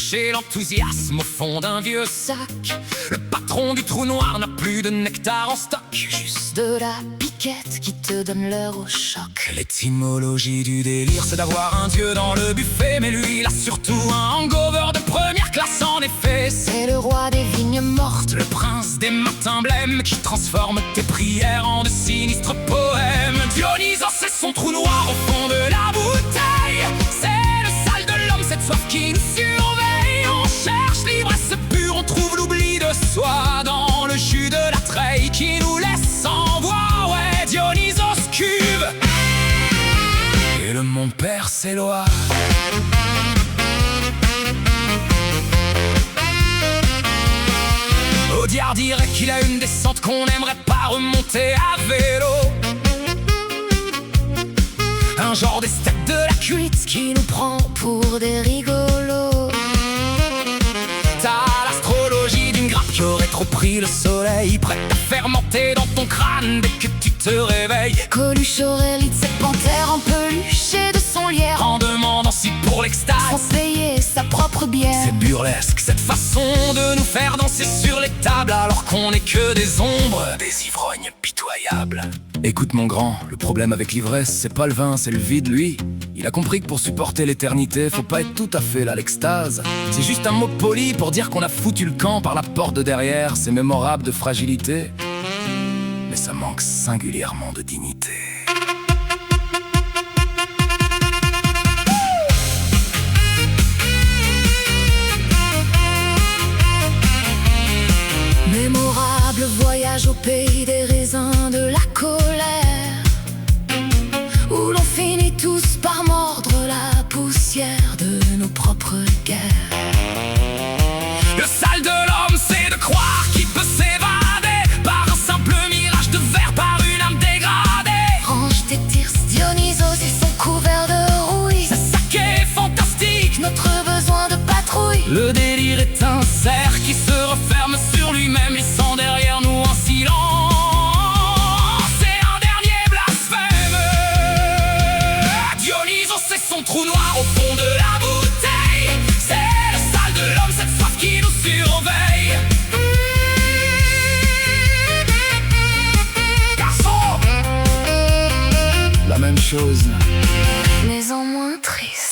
cacher l'enthousiasme au fond d'un vieux sac. Le patron du trou noir n'a plus de nectar en stock, juste de la piquette qui te donne l'heure au choc. L'étymologie du délire, c'est d'avoir un dieu dans le buffet, mais lui, il a surtout un hangover de première classe en effet. C'est le roi des vignes mortes, le prince des matins blêmes, qui transforme tes prières en de sinistres poèmes. Dionysos, c'est son trou noir au fond de la bouteille. C'est le sale de l'homme, cette soif qui nous surveille. On cherche l'ivresse pure, on trouve l'oubli de soi dans le jus de la treille qui nous laisse sans voix. Ouais, Dionysos cuve et le mon père s'éloigne. Audiard dirait qu'il a une descente qu'on n'aimerait pas remonter à vélo. Un genre d'esthète de la cuite qui nous prend pour des rigolos. T'as l'astrologie d'une grappe qui aurait trop pris le soleil, prête à fermenter dans ton crâne dès que tu te réveilles. Coluche aurait ri de cette panthère en peluche et de son lierre, en demandant si pour l'extase sans payer sa propre bière. C'est burlesque cette façon de nous faire danser sur les tables, alors qu'on n'est que des ombres, des ivrognes pitoyables. Écoute mon grand, le problème avec l'ivresse, c'est pas le vin, c'est le vide lui. Il a compris que pour supporter l'éternité, faut pas être tout à fait là l'extase. C'est juste un mot poli pour dire qu'on a foutu le camp par la porte de derrière. C'est mémorable de fragilité, mais ça manque singulièrement de dignité. Mémorable voyage au pays des raisins de la colère, où l'on finit tous par mordre la poussière de nos propres guerres. Le sale de l'homme, c'est de croire qu'il peut s'évader par un simple mirage de verre, par une âme dégradée. Range tes tirs, Dionysos et son couvert de rouille. Ce sac est fantastique, notre besoin de patrouille. Le délire est un cerf qui se referme sur lui-même, laissant derrière nous un silence. C'est un dernier blasphème. Dionysos, c'est son trou noir au fond de la bouteille. C'est le sale de l'homme, cette soif qui nous surveille. Garçon, la même chose, mais en moins triste.